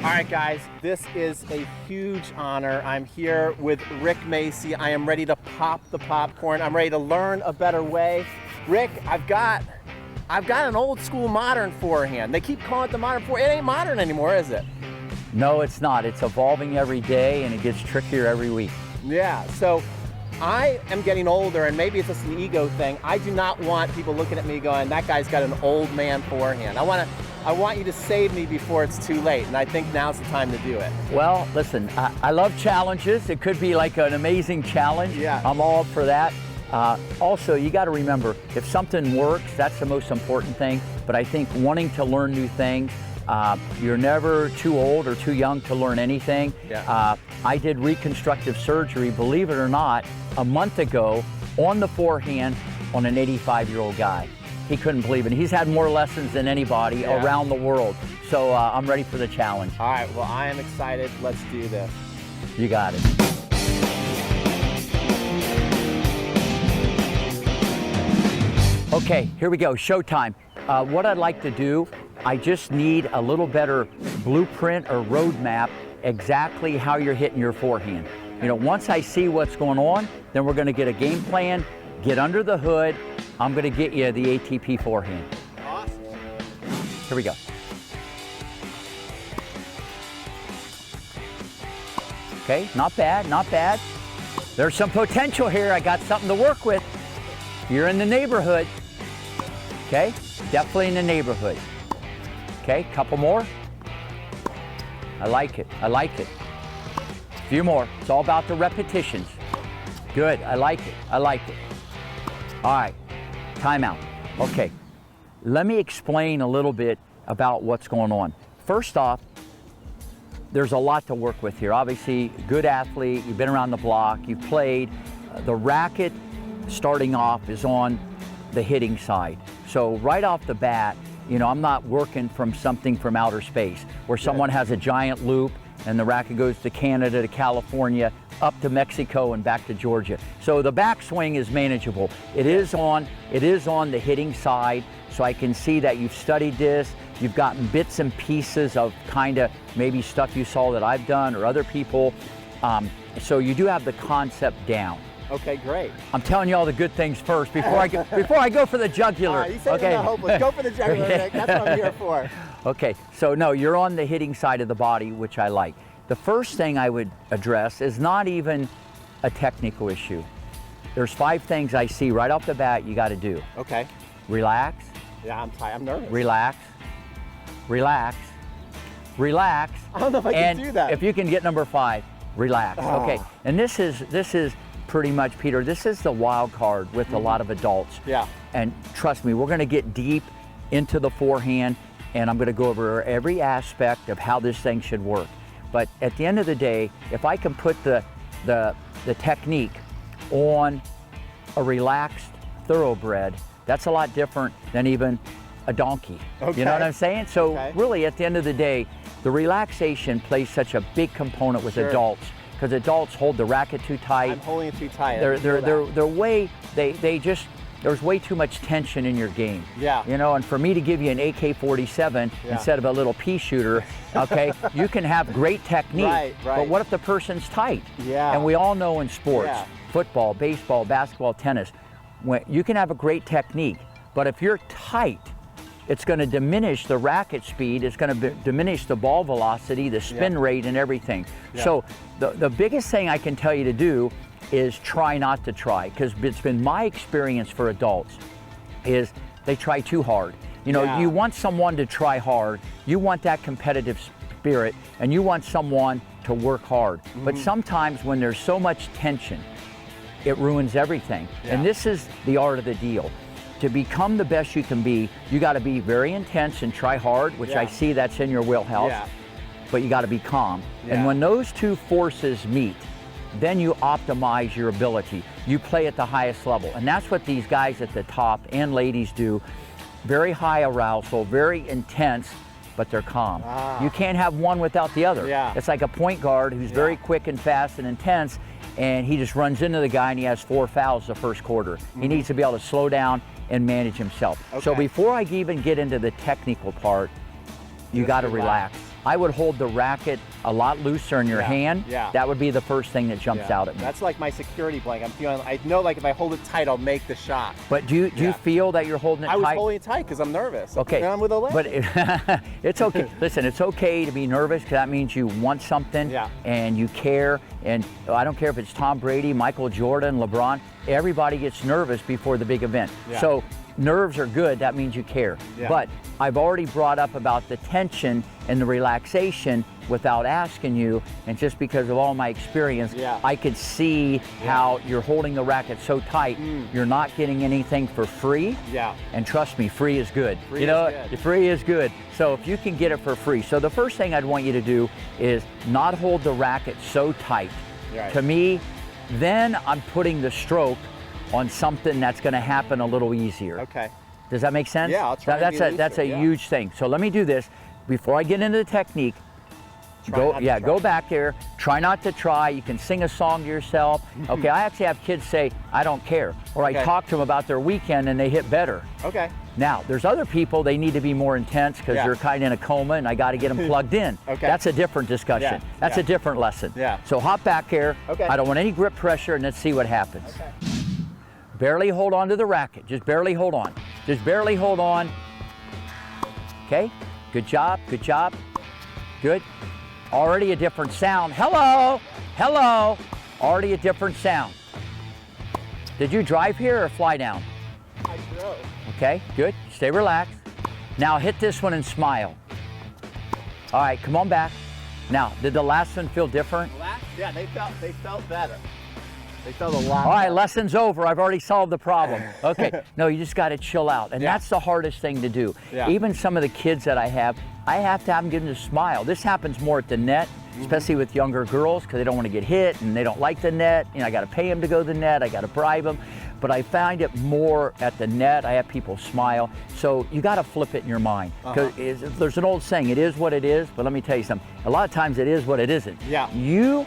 All right, guys, this is a huge honor. I'm here with Rick Macci. I am ready to pop the popcorn. I'm ready to learn a better way. Rick, I've got an old school modern forehand. They keep calling it the modern forehand. It ain't modern anymore, is it? No, it's not. It's evolving every day and it gets trickier every week. Yeah, so I am getting older, and maybe it's just an ego thing. I do not want people looking at me going, that guy's got an old man forehand. I want you to save me before it's too late, and I think now's the time to do it. Well, listen, I love challenges. It could be like an amazing challenge. Yeah. I'm all up for that. Also, you got to remember, if something works, that's the most important thing. But I think wanting to learn new things, you're never too old or too young to learn anything. Yeah. I did reconstructive surgery, believe it or not, a month ago on the forehand on an 85-year-old guy. He couldn't believe it. He's had more lessons than anybody around the world. So I'm ready for the challenge. All right, well, I am excited. Let's do this. You got it. Okay, here we go, showtime. What I'd like to do, I just need a little better blueprint or roadmap exactly how you're hitting your forehand. You know, once I see what's going on, then we're gonna get a game plan, get under the hood. I'm gonna get you the ATP Forehand. Awesome. Here we go. Okay, not bad, not bad. There's some potential here. I got something to work with. You're in the neighborhood. Okay, definitely in the neighborhood. Okay, couple more. I like it, I like it. A few more. It's all about the repetitions. Good, I like it, I like it. All right, timeout. Okay, let me explain a little bit about what's going on. First off, there's a lot to work with here. Obviously, good athlete, you've been around the block, you've played. The racket starting off is on the hitting side. So right off the bat, you know, I'm not working from something from outer space where someone has a giant loop and the racket goes to Canada, to California, up to Mexico and back to Georgia. So the backswing is manageable. It is on the hitting side, so I can see that you've studied this. You've gotten bits and pieces of kind of maybe stuff you saw that I've done or other people. So you do have the concept down. Okay, great. I'm telling you all the good things first before I go for the jugular. You said you're not hopeless. Go for the jugular, Rick. That's what I'm here for. Okay, so no, you're on the hitting side of the body, which I like. The first thing I would address is not even a technical issue. There's 5 things I see right off the bat you got to do. Okay. Relax. Yeah, I'm tired. I'm nervous. Relax. Relax. Relax. I don't know if I can do that. If you can get number 5, relax. Okay, and this is pretty much, Peter, this is the wild card with a lot of adults. Yeah. And trust me, we're going to get deep into the forehand, and I'm going to go over every aspect of how this thing should work. But at the end of the day, if I can put the technique on a relaxed thoroughbred, that's a lot different than even a donkey. Okay. You know what I'm saying? So really, at the end of the day, the relaxation plays such a big component with adults, because adults hold the racket too tight. I'm holding it too tight. There's way too much tension in your game. Yeah. You know, and for me to give you an AK-47 instead of a little pea shooter, okay, you can have great technique, right. But what if the person's tight? Yeah. And we all know in sports, football, baseball, basketball, tennis, when you can have a great technique, but if you're tight, it's going to diminish the racket speed, it's going to diminish the ball velocity, the spin rate, and everything. So the biggest thing I can tell you to do is try not to try, because it's been my experience for adults is they try too hard. You know, you want someone to try hard, you want that competitive spirit, and you want someone to work hard. But sometimes when there's so much tension, it ruins everything. And this is the art of the deal. To become the best you can be, you got to be very intense and try hard, which I see that's in your wheelhouse, but you got to be calm. And when those two forces meet, then you optimize your ability. You play at the highest level. And that's what these guys at the top and ladies do. Very high arousal, very intense, but they're calm. You can't have one without the other. It's like a point guard who's very quick and fast and intense, and he just runs into the guy and he has 4 fouls the first quarter. He needs to be able to slow down and manage himself. So before I even get into the technical part, you got to relax. I would hold the racket a lot looser in your hand. Yeah. That would be the first thing that jumps out at me. That's like my security blanket. I'm feeling, I know like if I hold it tight, I'll make the shot. But do you feel that you're holding it tight? I was holding it tight because I'm nervous. Okay. And I'm with a leg. But it's okay. Listen, it's okay to be nervous because that means you want something and you care. And I don't care if it's Tom Brady, Michael Jordan, LeBron. Everybody gets nervous before the big event. So nerves are good. That means you care. But I've already brought up about the tension and the relaxation without asking you, and just because of all my experience, I could see how you're holding the racket so tight. You're not getting anything for free. And trust me, free is good. Free is good. So if you can get it for free. So the first thing I'd want you to do is not hold the racket so tight. To me, then I'm putting the stroke on something that's going to happen a little easier. Okay. Does that make sense? Yeah, I'll try. That's a huge thing. So let me do this before I get into the technique. Go back there. Try not to try. You can sing a song to yourself. Okay, I actually have kids say, I don't care. Or I talk to them about their weekend and they hit better. Okay. Now, there's other people, they need to be more intense because they're kind of in a coma and I got to get them plugged in. That's a different discussion. That's a different lesson. So hop back here. I don't want any grip pressure, and let's see what happens. Barely hold on to the racket. Just barely hold on. Just barely hold on. Okay, good job, good job. Good. Already a different sound. Hello, hello. Already a different sound. Did you drive here or fly down? I drove. Okay, good. Stay relaxed. Now hit this one and smile. All right, come on back. Now, did the last one feel different? Yeah, they felt better. They felt a lot. All right, better. lesson's over. I've already solved the problem. Okay, no, you just got to chill out. And that's the hardest thing to do. Even some of the kids that I have to have them give them to smile. This happens more at the net, especially with younger girls because they don't want to get hit and they don't like the net. You know, I got to pay them to go to the net. I got to bribe them. But I find it more at the net. I have people smile. So you got to flip it in your mind. Because there's an old saying, it is what it is. But let me tell you something. A lot of times it is what it isn't. You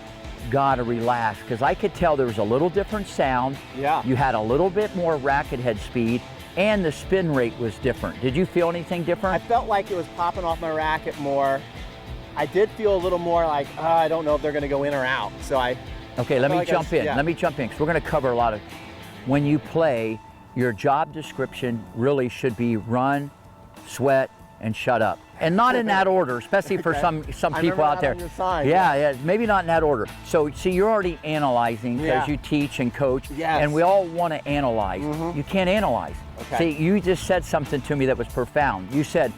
gotta relax, because I could tell there was a little different sound. You had a little bit more racket head speed, and the spin rate was different. Did you feel anything different? I felt like it was popping off my racket more. I did feel a little more like, I don't know if they're gonna go in or out. So Okay, let me jump in. Let me jump in, because we're gonna cover a lot of, when you play, your job description really should be run, sweat, and shut up. And not in that order, especially for some people out there. On your sign, maybe not in that order. So see, you're already analyzing because you teach and coach, and we all want to analyze. You can't analyze. See, you just said something to me that was profound. You said,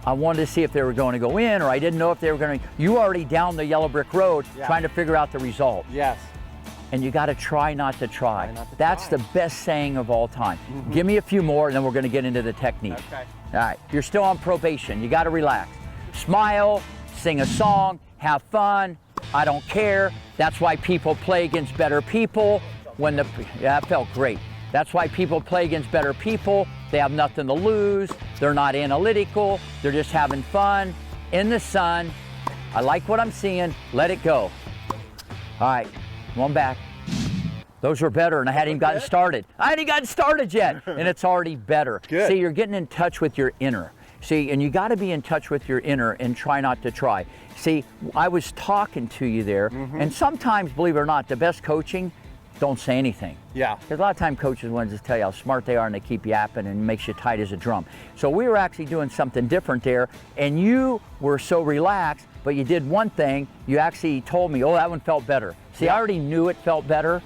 I wanted to see if they were going to go in, or I didn't know if they were going to. You already down the yellow brick road trying to figure out the result. And you got to try not to try. That's the best saying of all time. Give me a few more, and then we're going to get into the technique. All right, you're still on probation. You got to relax. Smile, sing a song, have fun. I don't care. That's why people play against better people. That felt great. That's why people play against better people. They have nothing to lose. They're not analytical. They're just having fun in the sun. I like what I'm seeing. Let it go. All right, one back. Those were better, and I hadn't even gotten started. I hadn't gotten started yet, and it's already better. See, you're getting in touch with your inner. See, and you got to be in touch with your inner and try not to try. See, I was talking to you there, and sometimes, believe it or not, the best coaching, don't say anything. Because a lot of time coaches want to just tell you how smart they are, and they keep yapping and makes you tight as a drum. So we were actually doing something different there, and you were so relaxed, but you did one thing. You actually told me, oh, that one felt better. See, I already knew it felt better.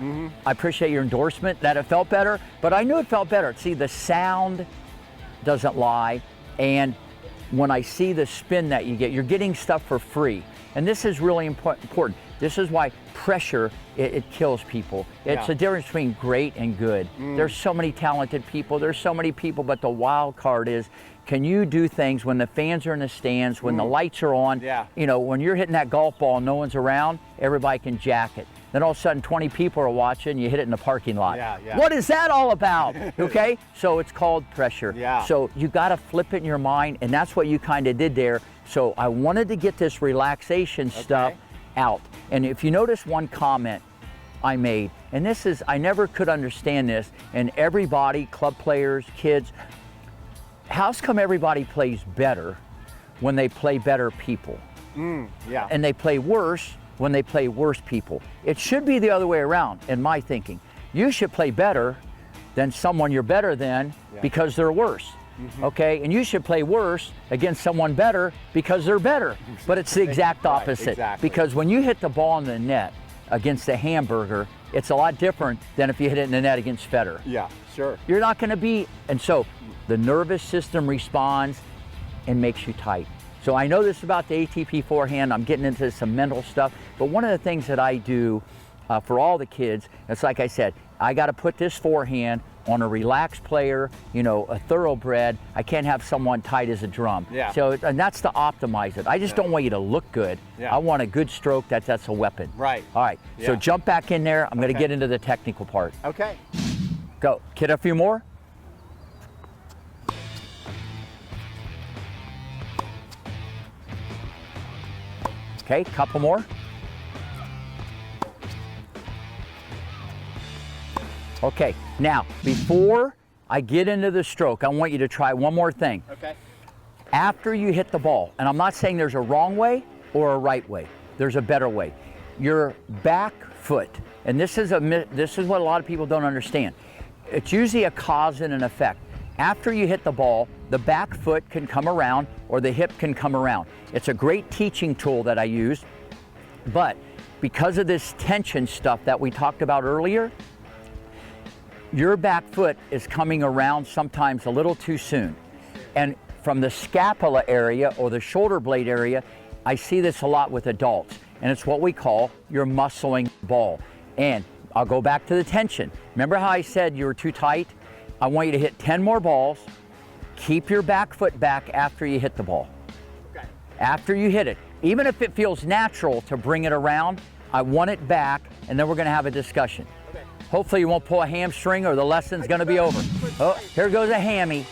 I appreciate your endorsement that it felt better, but I knew it felt better. See, the sound doesn't lie, and when I see the spin that you get, you're getting stuff for free. And this is really important. This is why pressure, it kills people. It's the difference between great and good. There's so many talented people, there's so many people, but the wild card is, can you do things when the fans are in the stands, when the lights are on? You know, when you're hitting that golf ball and no one's around, everybody can jack it. Then all of a sudden 20 people are watching, you hit it in the parking lot. What is that all about? Okay, so it's called pressure. So you gotta flip it in your mind, and that's what you kind of did there. So I wanted to get this relaxation stuff out. And if you notice one comment I made, and this is, I never could understand this, and everybody, club players, kids, how come everybody plays better when they play better people? Yeah. and they play worse when they play worse people. It should be the other way around, in my thinking. You should play better than someone you're better than because they're worse. Okay, and you should play worse against someone better because they're better. But it's the exact opposite. exactly. Because when you hit the ball in the net against a hamburger, it's a lot different than if you hit it in the net against Federer. Yeah, sure. You're not going to be, and so the nervous system responds and makes you tight. So I know this about the ATP Forehand. I'm getting into some mental stuff, but one of the things that I do for all the kids, it's like I said, I got to put this forehand on a relaxed player, you know, a thoroughbred. I can't have someone tight as a drum. Yeah. So, and that's to optimize it. I just don't want you to look good. Yeah. I want a good stroke that's a weapon. Right. All right. So Yeah. jump back in there. I'm going to Okay. get into the technical part. Okay. Go. Kid, a few more. Okay, couple more. Okay, now before I get into the stroke, I want you to try one more thing. Okay. After you hit the ball, and I'm not saying there's a wrong way or a right way, there's a better way. Your back foot, and this is what a lot of people don't understand. It's usually a cause and an effect. After you hit the ball, the back foot can come around or the hip can come around. It's a great teaching tool that I use, but because of this tension stuff that we talked about earlier, your back foot is coming around sometimes a little too soon. And from the scapula area or the shoulder blade area, I see this a lot with adults, and it's what we call your muscling ball. And I'll go back to the tension. Remember how I said you were too tight? I want you to hit 10 more balls. Keep your back foot back after you hit the ball. Okay. After you hit it, even if it feels natural to bring it around, I want it back, and then we're gonna have a discussion. Okay. Hopefully you won't pull a hamstring or the lesson's gonna be over. Oh, here goes a hammy.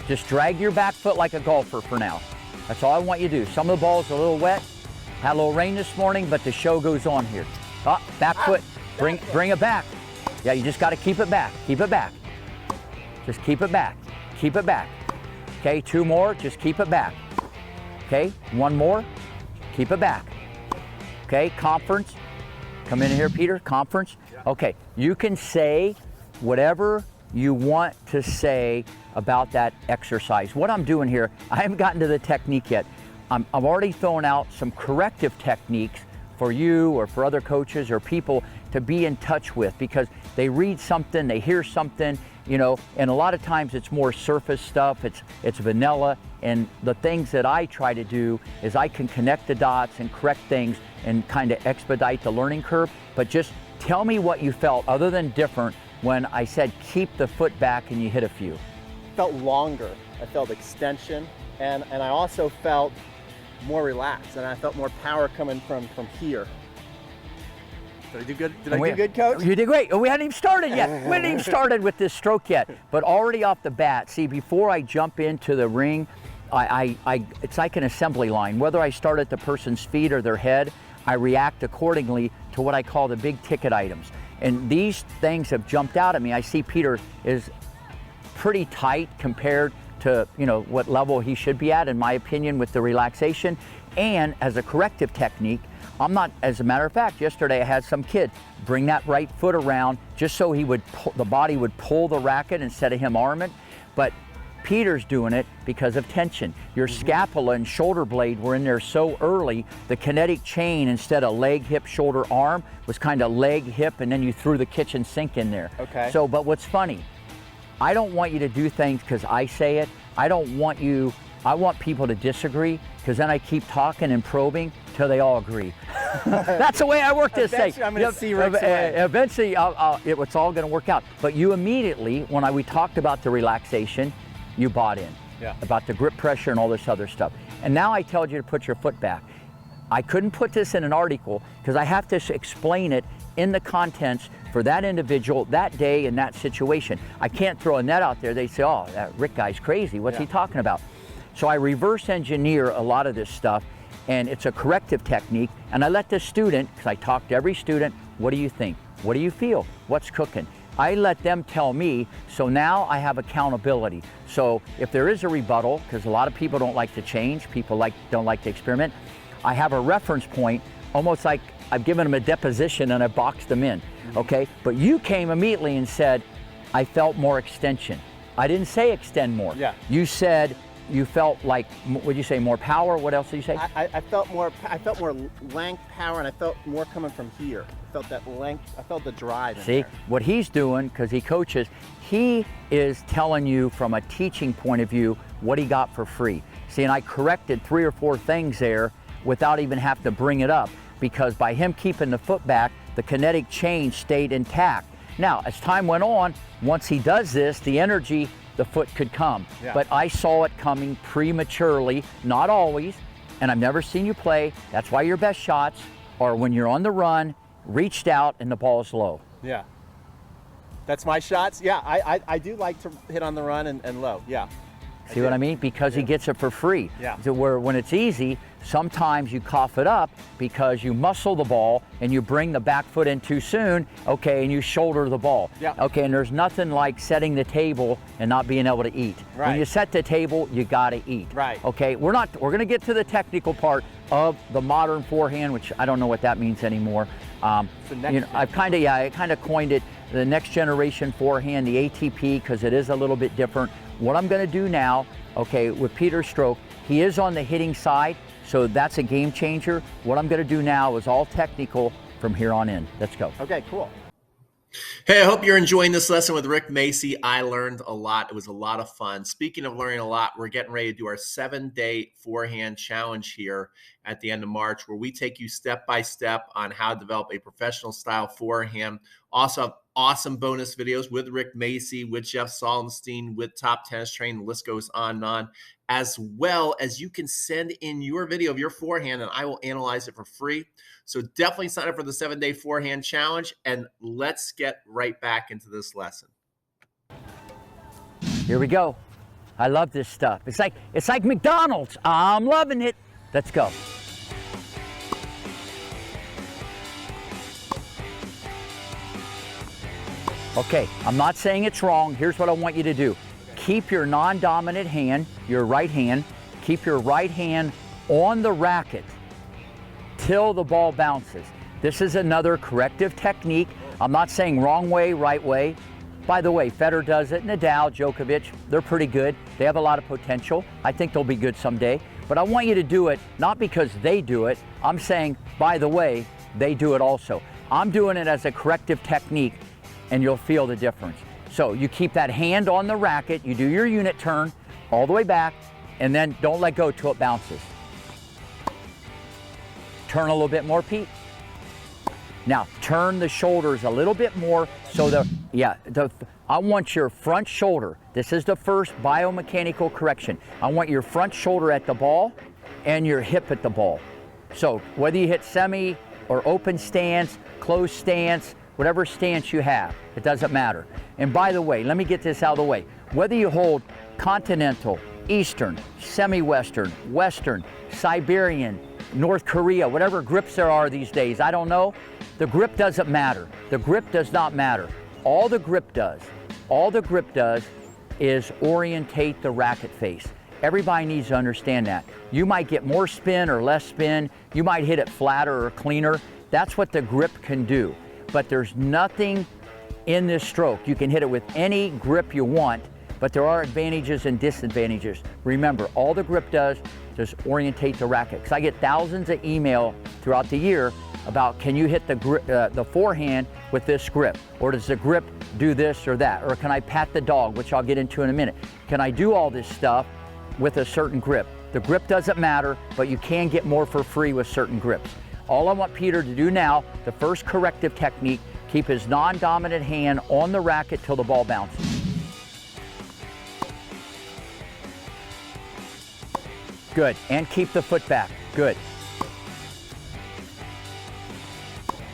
Just drag your back foot like a golfer for now. That's all I want you to do. Some of the balls are a little wet. Had a little rain this morning, but the show goes on here. Oh, back foot, bring it back. Yeah, you just gotta keep it back, keep it back. Just keep it back, keep it back. Okay, 2 more, just keep it back. Okay, 1 more, keep it back. Okay, conference. Come in here, Peter, conference. Okay, you can say whatever you want to say about that exercise. What I'm doing here, I haven't gotten to the technique yet. I've already thrown out some corrective techniques for you or for other coaches or people to be in touch with, because they read something, they hear something, you know, and a lot of times it's more surface stuff, it's vanilla, and the things that I try to do is I can connect the dots and correct things and kind of expedite the learning curve. But just tell me what you felt other than different when I said keep the foot back and you hit a few. Felt longer. I felt extension, and I also felt more relaxed, and I felt more power coming from here. Did I do good? Did I do good, Coach? You did great. We hadn't even started yet. We hadn't even started with this stroke yet. But already off the bat, see, before I jump into the ring, it's like an assembly line. Whether I start at the person's feet or their head, I react accordingly to what I call the big ticket items. And these things have jumped out at me. I see Peter is pretty tight compared to, you know, what level he should be at, in my opinion, with the relaxation. And as a corrective technique, I'm not, as a matter of fact, yesterday I had some kid bring that right foot around just so he would the body would pull the racket instead of him arm it. But Peter's doing it because of tension. Your scapula and shoulder blade were in there so early, the kinetic chain, instead of leg, hip, shoulder, arm, was kind of leg, hip, and then you threw the kitchen sink in there. Okay. So, but what's funny, I don't want you to do things because I say it. I want people to disagree, because then I keep talking and probing till they all agree. That's the way I work this thing. I'm going to see Rick's way. Eventually, it's all going to work out. But you immediately, when we talked about the relaxation, you bought in. Yeah. About the grip pressure and all this other stuff. And now I told you to put your foot back. I couldn't put this in an article because I have to explain it in the contents for that individual, that day, and that situation. I can't throw a net out there. They say, oh, that Rick guy's crazy. What's he talking about? So I reverse engineer a lot of this stuff, and it's a corrective technique. And I let the student, because I talk to every student, what do you think? What do you feel? What's cooking? I let them tell me, so now I have accountability. So if there is a rebuttal, because a lot of people don't like to change, people don't like to experiment, I have a reference point, almost like I've given them a deposition and I boxed them in, okay? But you came immediately and said, I felt more extension. I didn't say extend more. Yeah. You said you felt like, what'd you say, more power? What else did you say? I felt more length, power, and I felt more coming from here. I felt that length, I felt the drive in See, there. what he's doing, because he coaches, he is telling you from a teaching point of view what he got for free. See, and I corrected 3 or 4 things there without even having to bring it up, because by him keeping the foot back, the kinetic change stayed intact. Now, as time went on, once he does this, the energy, the foot could come. Yeah. But I saw it coming prematurely, not always, and I've never seen you play. That's why your best shots are when you're on the run, reached out, and the ball's low. Yeah. That's my shots? Yeah, I do like to hit on the run and low, yeah. See what I mean? Because he gets it for free. Yeah. So where when it's easy, sometimes you cough it up because you muscle the ball and you bring the back foot in too soon, okay, and you shoulder the ball. Yeah. Okay, and there's nothing like setting the table and not being able to eat. Right. When you set the table, you gotta eat. Right. Okay, we're gonna get to the technical part of the modern forehand, which I don't know what that means anymore. So next I kind of coined it the next generation forehand, the ATP, because it is a little bit different. What I'm going to do now, okay, with Peter's stroke, he is on the hitting side, so that's a game changer. What I'm going to do now is all technical from here on in. Let's go. Okay, cool. Hey, I hope you're enjoying this lesson with Rick Macci. I learned a lot. It was a lot of fun. Speaking of learning a lot, we're getting ready to do our 7-day forehand challenge here at the end of March, where we take you step by step on how to develop a professional style forehand. Also have awesome bonus videos with Rick Macci, with Jeff Sollenstein, with Top Tennis Train. The list goes on and on. As well as you can send in your video of your forehand and I will analyze it for free. So definitely sign up for the 7-day forehand challenge and let's get right back into this lesson. Here we go. I love this stuff. It's like McDonald's. I'm loving it. Let's go. Okay, I'm not saying it's wrong. Here's what I want you to do. Keep your non-dominant hand, your right hand, keep your right hand on the racket till the ball bounces. This is another corrective technique. I'm not saying wrong way, right way. By the way, Federer does it, Nadal, Djokovic, they're pretty good. They have a lot of potential. I think they'll be good someday. But I want you to do it, not because they do it. I'm saying, by the way, they do it also. I'm doing it as a corrective technique, and you'll feel the difference. So you keep that hand on the racket, you do your unit turn all the way back, and then don't let go till it bounces. Turn a little bit more, Pete. Now turn the shoulders a little bit more so I want your front shoulder. This is the first biomechanical correction. I want your front shoulder at the ball and your hip at the ball. So whether you hit semi or open stance, closed stance, whatever stance you have, it doesn't matter. And by the way, let me get this out of the way. Whether you hold continental, eastern, semi-western, western, Siberian, North Korea, whatever grips there are these days, I don't know. The grip doesn't matter. The grip does not matter. All the grip does is orientate the racket face. Everybody needs to understand that. You might get more spin or less spin. You might hit it flatter or cleaner. That's what the grip can do. But there's nothing in this stroke. You can hit it with any grip you want, but there are advantages and disadvantages. Remember, all the grip does is orientate the racket. Because I get thousands of email throughout the year about, can you hit the forehand with this grip? Or does the grip do this or that? Or can I pat the dog, which I'll get into in a minute? Can I do all this stuff with a certain grip? The grip doesn't matter, but you can get more for free with certain grips. All I want Peter to do now, the first corrective technique, keep his non-dominant hand on the racket till the ball bounces. Good, and keep the foot back, good.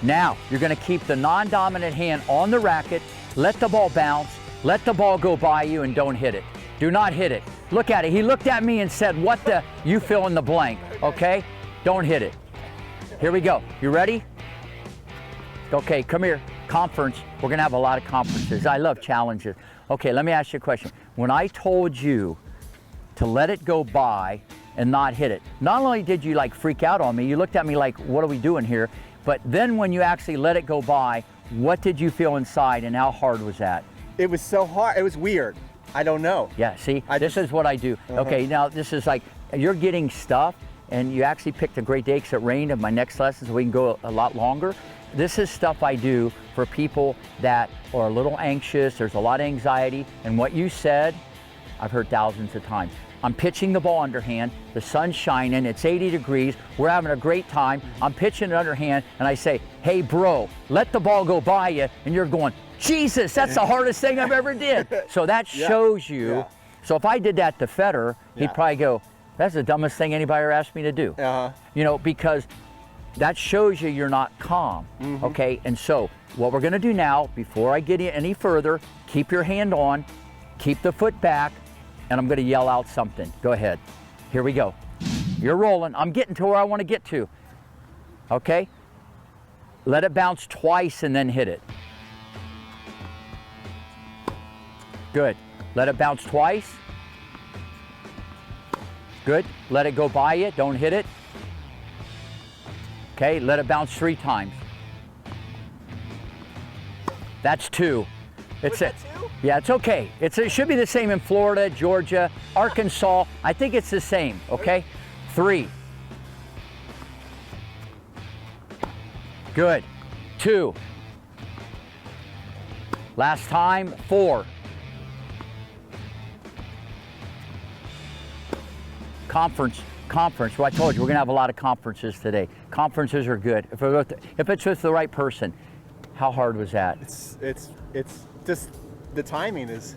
Now, you're gonna keep the non-dominant hand on the racket, let the ball bounce, let the ball go by you, and don't hit it. Do not hit it. Look at it, he looked at me and said, what the, you fill in the blank, okay? Don't hit it. Here we go, you ready? Okay, come here. Conference, we're gonna have a lot of conferences. I love challenges. Okay, let me ask you a question. When I told you to let it go by and not hit it, not only did you like freak out on me, you looked at me like, what are we doing here? But then when you actually let it go by, what did you feel inside and how hard was that? It was so hard. It was weird. I don't know. Yeah, see, this is what I do. Okay, now this is like, you're getting stuff and you actually picked a great day because it rained in my next lesson so we can go a lot longer. This is stuff I do for people that are a little anxious, there's a lot of anxiety, and what you said, I've heard thousands of times. I'm pitching the ball underhand, the sun's shining, it's 80 degrees, we're having a great time, I'm pitching it underhand, and I say, hey bro, let the ball go by you, and you're going, Jesus, that's the hardest thing I've ever did. So that shows you, so if I did that to Federer, he'd probably go, that's the dumbest thing anybody ever asked me to do. You know, because that shows you you're not calm, okay? And so what we're gonna do now, before I get any further, keep your hand on, keep the foot back, and I'm gonna yell out something. Go ahead. Here we go. You're rolling. I'm getting to where I wanna get to, okay? Let it bounce twice and then hit it. Good. Let it bounce twice. Good. Let it go by you. Don't hit it. Okay, let it bounce 3 times. That's 2. It's it. Yeah, it's okay. It should be the same in Florida, Georgia, Arkansas. I think it's the same, okay? 3. Good. 2. Last time, 4. Conference. Well, I told you, we're gonna have a lot of conferences today. Conferences are good. If it's with the right person. How hard was that? It's just, the timing is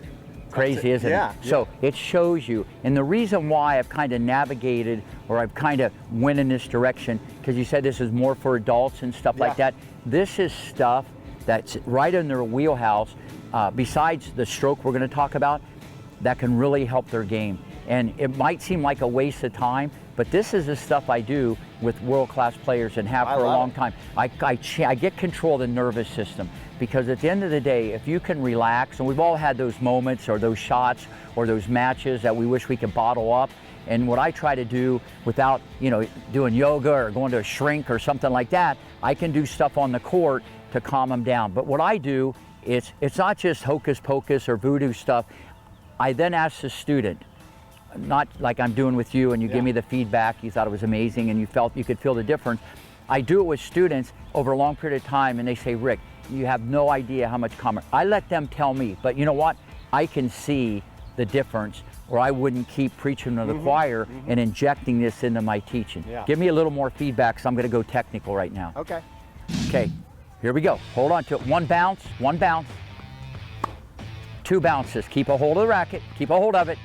crazy, isn't it? So it shows you, and the reason why I've kind of navigated, or I've kind of went in this direction, because you said this is more for adults and stuff like that. This is stuff that's right in their wheelhouse, besides the stroke we're gonna talk about, that can really help their game. And it might seem like a waste of time, but this is the stuff I do with world-class players and have for a long time. I get control of the nervous system, because at the end of the day, if you can relax, and we've all had those moments or those shots or those matches that we wish we could bottle up, and what I try to do without, you know, doing yoga or going to a shrink or something like that, I can do stuff on the court to calm them down. But what I do, it's not just hocus pocus or voodoo stuff. I then ask the student, not like I'm doing with you and you give me the feedback, you thought it was amazing and you could feel the difference. I do it with students over a long period of time and they say, Rick, you have no idea how much calmer. I let them tell me, but you know what? I can see the difference, or I wouldn't keep preaching to the choir and injecting this into my teaching. Give me a little more feedback, because I'm gonna go technical right now. Okay. Okay, here we go. Hold on to it. 1 bounce, 1 bounce. 2 bounces. Keep a hold of the racket, keep a hold of it.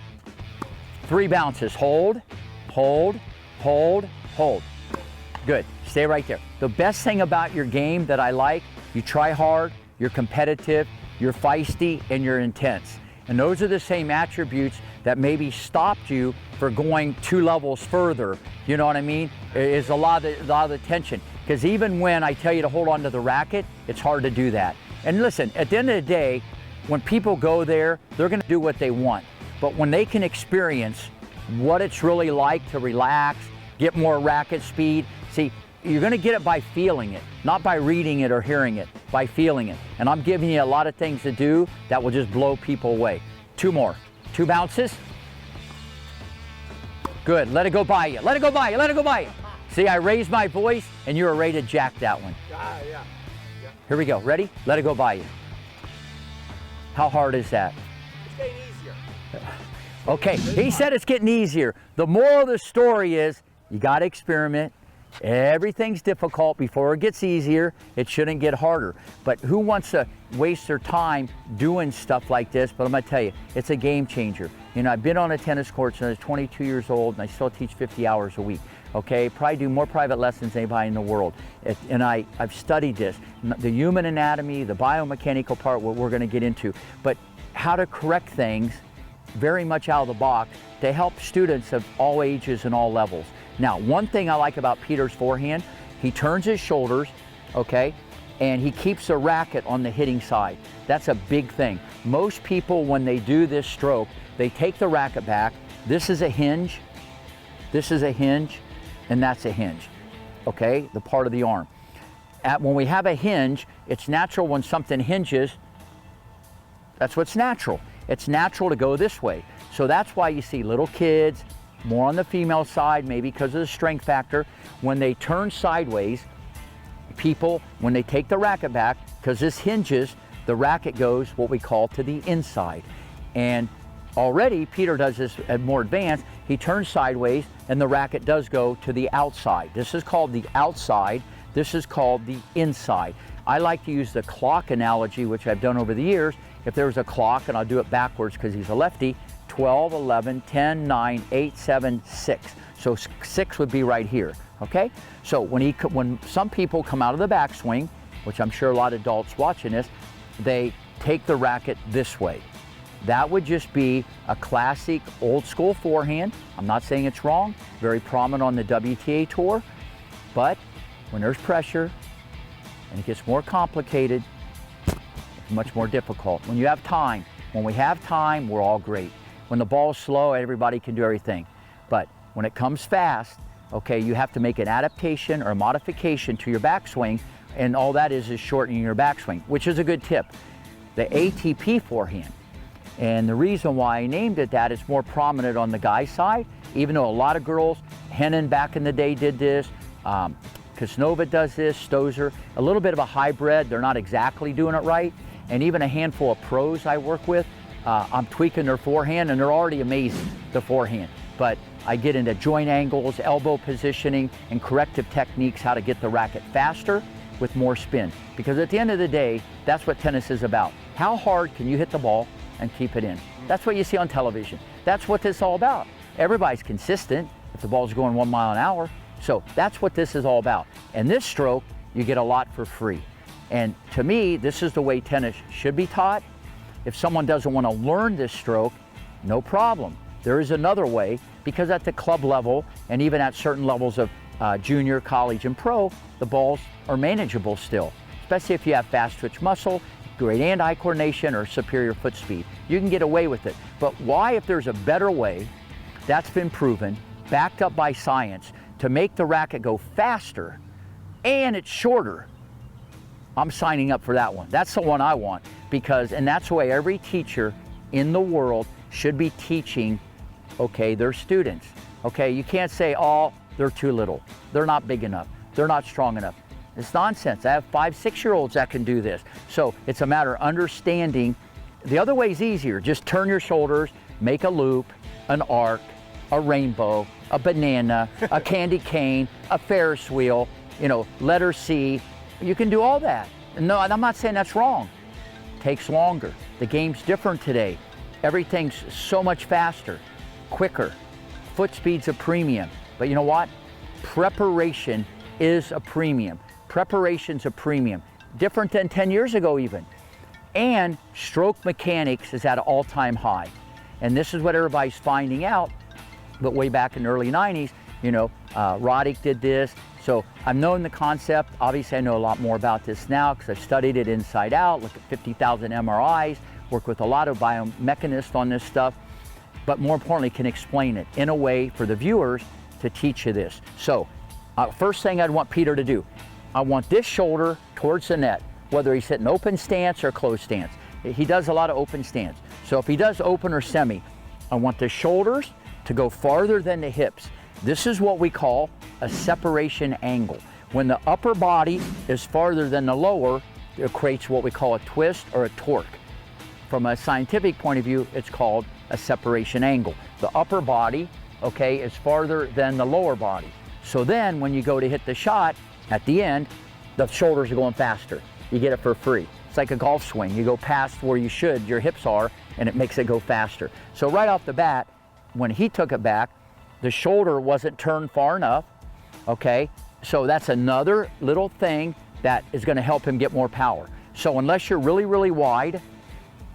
3 bounces. Hold, hold, hold, hold. Good. Stay right there. The best thing about your game that I like, you try hard, you're competitive, you're feisty, and you're intense. And those are the same attributes that maybe stopped you for going 2 levels further. You know what I mean? It's a lot of the tension. Because even when I tell you to hold on to the racket, it's hard to do that. And listen, at the end of the day, when people go there, they're gonna do what they want. But when they can experience what it's really like to relax, get more racket speed, see, you're gonna get it by feeling it, not by reading it or hearing it, by feeling it. And I'm giving you a lot of things to do that will just blow people away. 2 more, 2 bounces. Good, let it go by you, let it go by you, let it go by you. See, I raised my voice and you were ready to jack that one. Here we go, ready? Let it go by you. How hard is that? It's getting easier. Okay, he said it's getting easier. The moral of the story is you gotta experiment. Everything's difficult before it gets easier. It shouldn't get harder. But who wants to waste their time doing stuff like this? But I'm gonna tell you, it's a game changer. You know, I've been on a tennis court since I was 22 years old and I still teach 50 hours a week. Okay, probably do more private lessons than anybody in the world. And I've studied this, the human anatomy, the biomechanical part, what we're gonna get into, but how to correct things very much out of the box to help students of all ages and all levels. Now, one thing I like about Peter's forehand, he turns his shoulders, okay? and he keeps the racket on the hitting side. That's a big thing. Most people, when they do this stroke, they take the racket back. This is a hinge, this is a hinge, and that's a hinge, okay? The part of the arm. When we have a hinge, it's natural when something hinges, that's what's natural. It's natural to go this way. So that's why you see little kids, more on the female side, maybe because of the strength factor, when they turn sideways, people, when they take the racket back, because this hinges, the racket goes what we call to the inside. And already, Peter does this at more advanced, he turns sideways and the racket does go to the outside. This is called the outside, this is called the inside. I like to use the clock analogy, which I've done over the years. If there was a clock, and I'll do it backwards because he's a lefty, 12, 11, 10, 9, 8, 7, 6. So 6 would be right here, okay? So when some people come out of the backswing, which I'm sure a lot of adults watching this, they take the racket this way. That would just be a classic old school forehand. I'm not saying it's wrong, very prominent on the WTA tour, but when there's pressure and it gets more complicated, it's much more difficult. When you have time, when we have time, we're all great. When the ball's slow, everybody can do everything. But when it comes fast, okay, you have to make an adaptation or a modification to your backswing, and all that is shortening your backswing, which is a good tip. The ATP forehand. And the reason why I named it that, it's more prominent on the guy side, even though a lot of girls, Hennen back in the day did this, Kasnova does this, Stozer, a little bit of a hybrid, they're not exactly doing it right. And even a handful of pros I work with, I'm tweaking their forehand and they're already amazing, the forehand. But I get into joint angles, elbow positioning, and corrective techniques, how to get the racket faster with more spin. Because at the end of the day, that's what tennis is about. How hard can you hit the ball and keep it in? That's what you see on television. That's what this is all about. Everybody's consistent if the ball's going 1 mile an hour. So that's what this is all about. And this stroke, you get a lot for free. And to me, this is the way tennis should be taught. If someone doesn't want to learn this stroke, no problem. There is another way, because at the club level and even at certain levels of junior, college, and pro, the balls are manageable still, especially if you have fast twitch muscle, great hand-eye coordination, or superior foot speed. You can get away with it. But why, if there's a better way that's been proven, backed up by science, to make the racket go faster and it's shorter, I'm signing up for that one. That's the one I want, because, and that's the way every teacher in the world should be teaching, okay, their students. Okay, you can't say, oh, they're too little, they're not big enough, they're not strong enough. It's nonsense. I have 5, 6-year-olds that can do this. So it's a matter of understanding. The other way is easier. Just turn your shoulders, make a loop, an arc, a rainbow, a banana, a candy cane, a Ferris wheel, you know, letter C. You can do all that. No, I'm not saying that's wrong. It takes longer. The game's different today. Everything's so much faster, quicker. Foot speed's a premium. But you know what? Preparation is a premium. Preparation's a premium. Different than 10 years ago even. And stroke mechanics is at an all-time high. And this is what everybody's finding out. But way back in the early 90s, you know, Roddick did this. So I've known the concept. Obviously, I know a lot more about this now because I've studied it inside out, looked at 50,000 MRIs, worked with a lot of biomechanists on this stuff, but more importantly, can explain it in a way for the viewers to teach you this. So first thing I'd want Peter to do, I want this shoulder towards the net, whether he's hitting open stance or closed stance. He does a lot of open stance. So if he does open or semi, I want the shoulders to go farther than the hips. This is what we call a separation angle. When the upper body is farther than the lower, it creates what we call a twist or a torque. From a scientific point of view, it's called a separation angle. The upper body, okay, is farther than the lower body. So then when you go to hit the shot, at the end, the shoulders are going faster. You get it for free. It's like a golf swing. You go past where you should, your hips are, and it makes it go faster. So right off the bat, when he took it back, the shoulder wasn't turned far enough, okay? So that's another little thing that is gonna help him get more power. So unless you're really, really wide,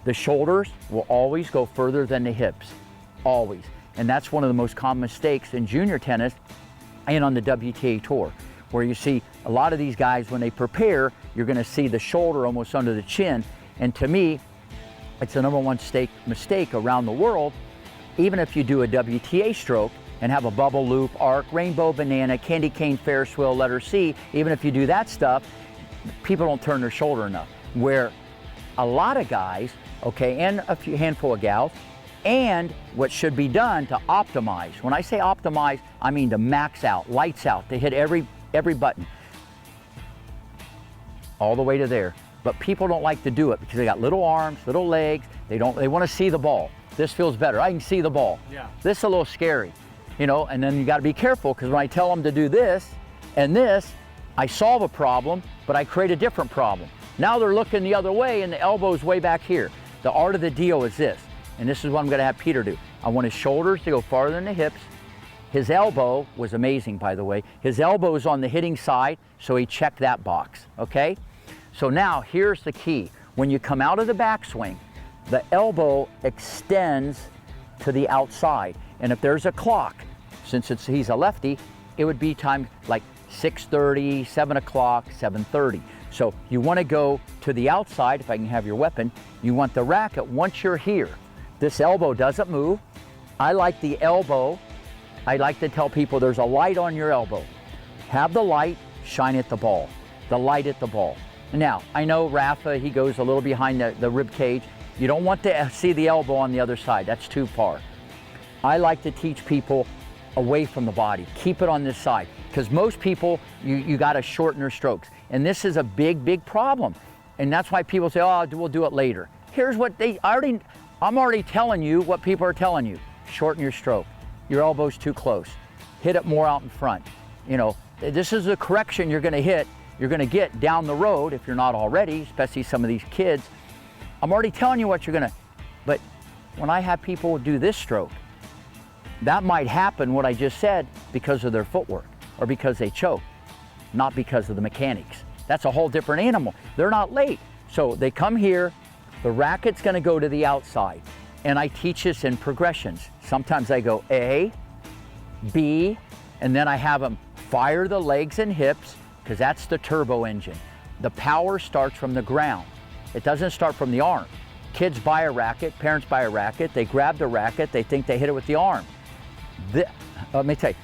the shoulders will always go further than the hips, always. And that's one of the most common mistakes in junior tennis and on the WTA tour. where you see a lot of these guys, when they prepare, you're gonna see the shoulder almost under the chin. And to me, it's the #1 mistake around the world. Even if you do a WTA stroke and have a bubble loop, arc, rainbow banana, candy cane, Ferris wheel, letter C, even if you do that stuff, people don't turn their shoulder enough. Where a lot of guys, okay, and a handful of gals, and what should be done to optimize. When I say optimize, I mean to max out, lights out, to hit every button, all the way to there. But people don't like to do it because they got little arms, little legs. They want to see the ball. This feels better. I can see the ball. Yeah. This is a little scary, you know. And then you got to be careful, because when I tell them to do this and this, I solve a problem, but I create a different problem. Now they're looking the other way, and the elbow's way back here. The art of the deal is this, and this is what I'm going to have Peter do. I want his shoulders to go farther than the hips. His elbow was amazing, by the way. His elbow is on the hitting side, so he checked that box, okay? So now here's the key. When you come out of the backswing, the elbow extends to the outside. And if there's a clock, since he's a lefty, it would be time like 6:30, 7 o'clock, 7:30. So you want to go to the outside. If I can have your weapon, you want the racket, once you're here, this elbow doesn't move. I like the elbow. I like to tell people there's a light on your elbow. Have the light shine at the ball. The light at the ball. Now, I know Rafa, he goes a little behind the rib cage. You don't want to see the elbow on the other side. That's too far. I like to teach people away from the body. Keep it on this side. Because most people, you got to shorten their strokes. And this is a big, big problem. And that's why people say, oh, we'll do it later. Here's what I'm already telling you what people are telling you. Shorten your stroke. Your elbow's too close. Hit it more out in front. You know, this is the correction you're going to get down the road if you're not already, especially some of these kids. I'm already telling you what you're going to, but when I have people do this stroke, that might happen, what I just said, because of their footwork or because they choke, not because of the mechanics. That's a whole different animal. They're not late. So they come here, the racket's going to go to the outside, and I teach this in progressions. Sometimes I go A, B, and then I have them fire the legs and hips, because that's the turbo engine. The power starts from the ground. It doesn't start from the arm. Kids buy a racket, parents buy a racket, they grab the racket, they think they hit it with the arm. Let me tell you,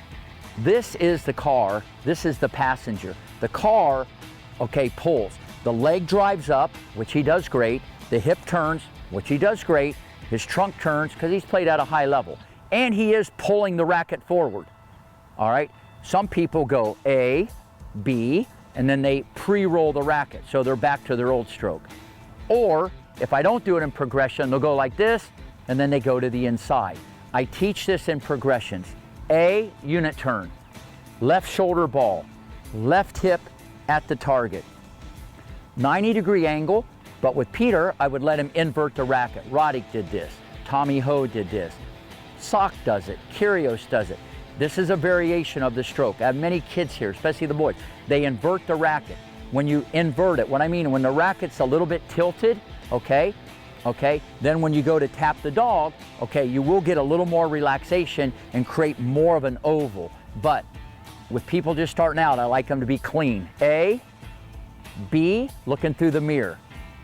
this is the car, this is the passenger. The car, okay, pulls. The leg drives up, which he does great. The hip turns, which he does great. His trunk turns, because he's played at a high level. And he is pulling the racket forward, all right? Some people go A, B, and then they pre-roll the racket, so they're back to their old stroke. Or, if I don't do it in progression, they'll go like this, and then they go to the inside. I teach this in progressions. A, unit turn, left shoulder ball, left hip at the target. 90-degree angle, but with Peter, I would let him invert the racket. Roddick did this, Tommy Ho did this, Sock does it, Kyrgios does it. This is a variation of the stroke. I have many kids here, especially the boys. They invert the racket. When you invert it, what I mean, when the racket's a little bit tilted, okay, then when you go to tap the dog, okay, you will get a little more relaxation and create more of an oval. But with people just starting out, I like them to be clean. A, B, looking through the mirror.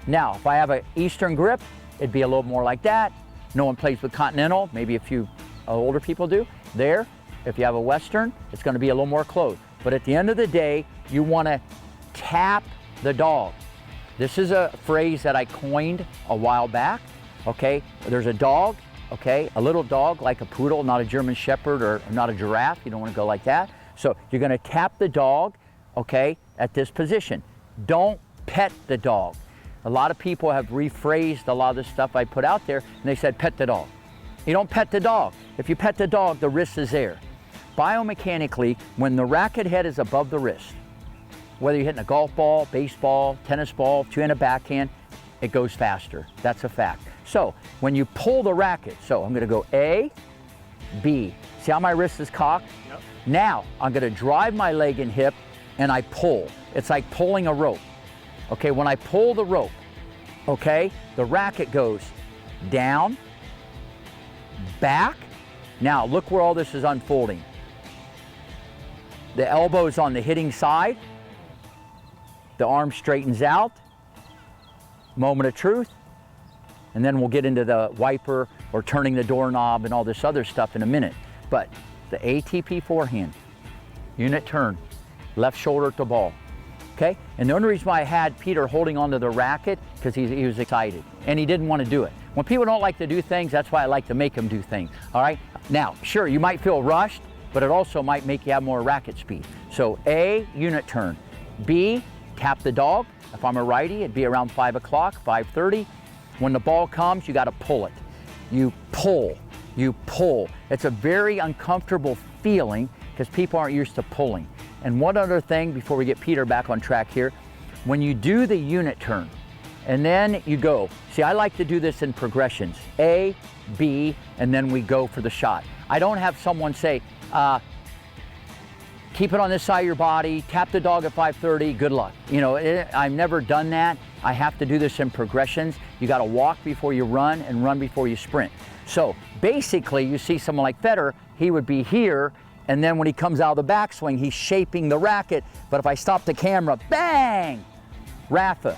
Now, if I have an Eastern grip, it'd be a little more like that. No one plays with Continental, maybe a few older people do. There, if you have a Western, it's going to be a little more closed. But at the end of the day, you want to tap the dog. This is a phrase that I coined a while back, okay? There's a dog, okay? A little dog like a poodle, not a German Shepherd or not a giraffe. You don't want to go like that. So you're going to tap the dog, okay, at this position. Don't pet the dog. A lot of people have rephrased a lot of the stuff I put out there, and they said, pet the dog. You don't pet the dog. If you pet the dog, the wrist is there. Biomechanically, when the racket head is above the wrist, whether you're hitting a golf ball, baseball, tennis ball, two-handed backhand, it goes faster. That's a fact. So when you pull the racket, so I'm gonna go A, B. See how my wrist is cocked? Yep. Now I'm gonna drive my leg and hip and I pull. It's like pulling a rope. Okay, when I pull the rope, okay, the racket goes down, back. Now look where all this is unfolding. The elbow's on the hitting side. The arm straightens out. Moment of truth. And then we'll get into the wiper or turning the doorknob and all this other stuff in a minute. But the ATP forehand, unit turn, left shoulder at the ball. Okay? And the only reason why I had Peter holding onto the racket, because he was excited and he didn't want to do it. When people don't like to do things, that's why I like to make them do things. All right? Now, sure, you might feel rushed, but it also might make you have more racket speed. So A, unit turn. B, tap the dog. If I'm a righty, it'd be around 5 o'clock, 5:30. When the ball comes, you got to pull it. You pull, you pull. It's a very uncomfortable feeling because people aren't used to pulling. And one other thing before we get Peter back on track here, when you do the unit turn and then you go, see, I like to do this in progressions, A, B, and then we go for the shot. I don't have someone say, keep it on this side of your body, tap the dog at 5:30, good luck. You know, I've never done that. I have to do this in progressions. You got to walk before you run and run before you sprint. So basically, you see someone like Federer, he would be here, and then when he comes out of the backswing, he's shaping the racket. But if I stop the camera, bang! Rafa,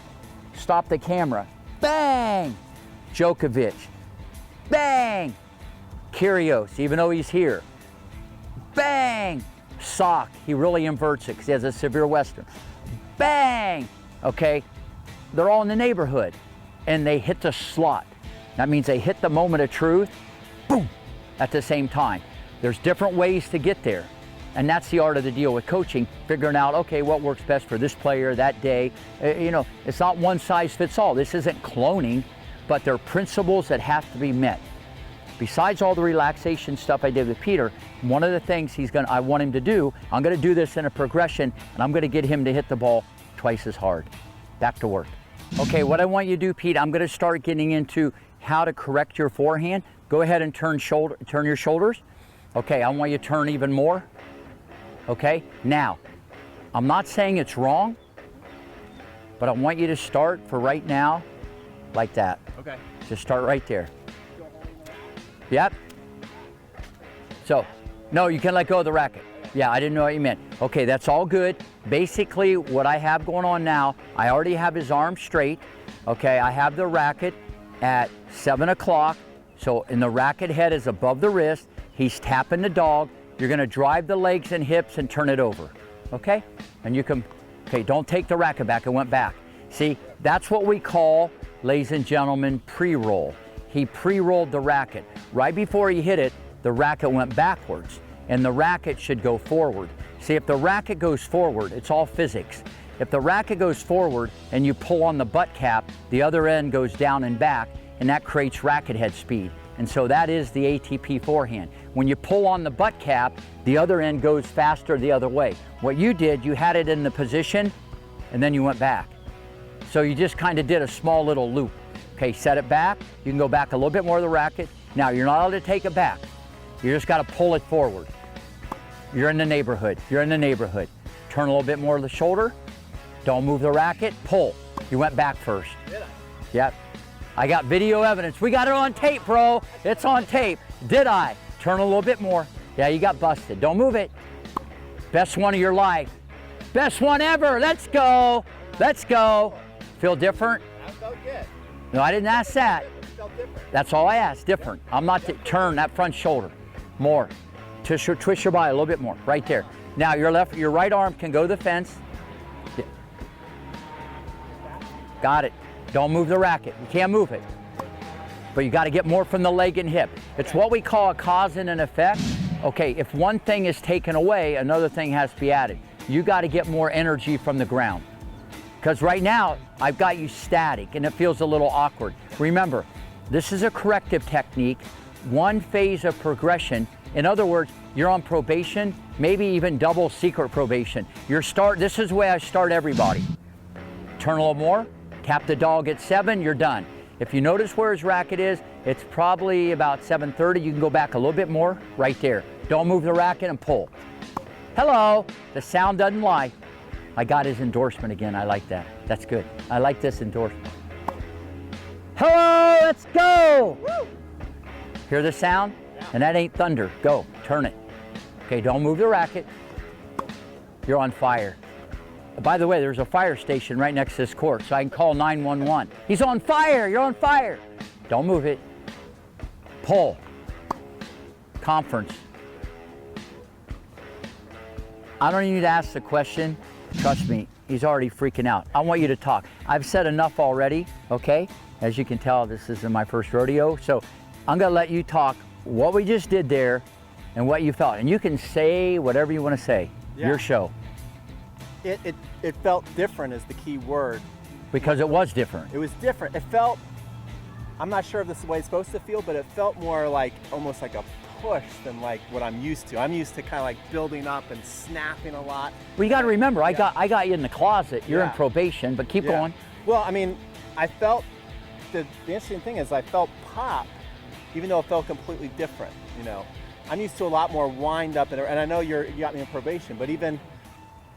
stop the camera, bang! Djokovic, bang! Kyrgios, even though he's here, bang! Sock, he really inverts it because he has a severe Western. Bang! Okay, they're all in the neighborhood and they hit the slot. That means they hit the moment of truth, boom, at the same time. There's different ways to get there. And that's the art of the deal with coaching, figuring out, okay, what works best for this player that day. You know, it's not one size fits all. This isn't cloning, but there are principles that have to be met. Besides all the relaxation stuff I did with Peter, one of the things I want him to do, I'm gonna do this in a progression, and I'm gonna get him to hit the ball twice as hard. Back to work. Okay, what I want you to do, Pete, I'm gonna start getting into how to correct your forehand. Go ahead and turn your shoulders. Okay, I want you to turn even more. Okay, now, I'm not saying it's wrong, but I want you to start for right now, like that. Okay. Just start right there. Yep. So, no, you can let go of the racket. Yeah, I didn't know what you meant. Okay, that's all good. Basically, what I have going on now, I already have his arm straight. Okay, I have the racket at 7 o'clock. So, and the racket head is above the wrist. He's tapping the dog. You're gonna drive the legs and hips and turn it over. Okay? And you can, okay, don't take the racket back, it went back. See, that's what we call, ladies and gentlemen, pre-roll. He pre-rolled the racket. Right before he hit it, the racket went backwards, and the racket should go forward. See, if the racket goes forward, it's all physics. If the racket goes forward and you pull on the butt cap, the other end goes down and back, and that creates racket head speed. And so that is the ATP forehand. When you pull on the butt cap, the other end goes faster the other way. What you did, you had it in the position, and then you went back. So you just kind of did a small little loop. Okay, set it back. You can go back a little bit more of the racket. Now, you're not allowed to take it back. You just got to pull it forward. You're in the neighborhood. You're in the neighborhood. Turn a little bit more of the shoulder. Don't move the racket. Pull. You went back first. Did I? Yep. I got video evidence. We got it on tape, bro. It's on tape. Did I? Turn a little bit more. Yeah, you got busted. Don't move it. Best one of your life. Best one ever. Let's go. Let's go. Feel different? That felt good. No, I didn't ask that. It felt different. That's all I asked, different. I'm not to turn that front shoulder more. Twist your body a little bit more, right there. Now your right arm can go to the fence. Yeah. Got it. Don't move the racket. You can't move it. But you got to get more from the leg and hip. It's what we call a cause and an effect. Okay, if one thing is taken away, another thing has to be added. You got to get more energy from the ground. Because right now, I've got you static and it feels a little awkward. Remember, this is a corrective technique, one phase of progression. In other words, you're on probation, maybe even double secret probation. This is the way I start everybody. Turn a little more, tap the dog at 7, you're done. If you notice where his racket is, it's probably about 7:30. You can go back a little bit more, right there. Don't move the racket and pull. Hello, the sound doesn't lie. I got his endorsement again, I like that. That's good. I like this endorsement. Hello, let's go! Woo. Hear the sound? And that ain't thunder. Go, turn it. Okay, don't move the racket. You're on fire. By the way, there's a fire station right next to this court, so I can call 911. He's on fire, you're on fire. Don't move it. Pull. Conference. I don't need to ask the question. Trust me, he's already freaking out. I want you to talk. I've said enough already, okay? As you can tell, this isn't my first rodeo, so I'm gonna let you talk what we just did there and what you felt. And you can say whatever you want to say. Yeah. Your show. It felt different is the key word. Because it was different. It was different. It felt, I'm not sure if this is the way it's supposed to feel, but it felt more like, almost like a push than like what I'm used to. I'm used to kind of like building up and snapping a lot. Well, you got to remember, I got you in the closet. You're in Yeah. probation, but keep going. Well, I mean, I felt, the interesting thing is I felt pop, even though it felt completely different, you know. I'm used to a lot more wind up, and I know you got me in probation, but even,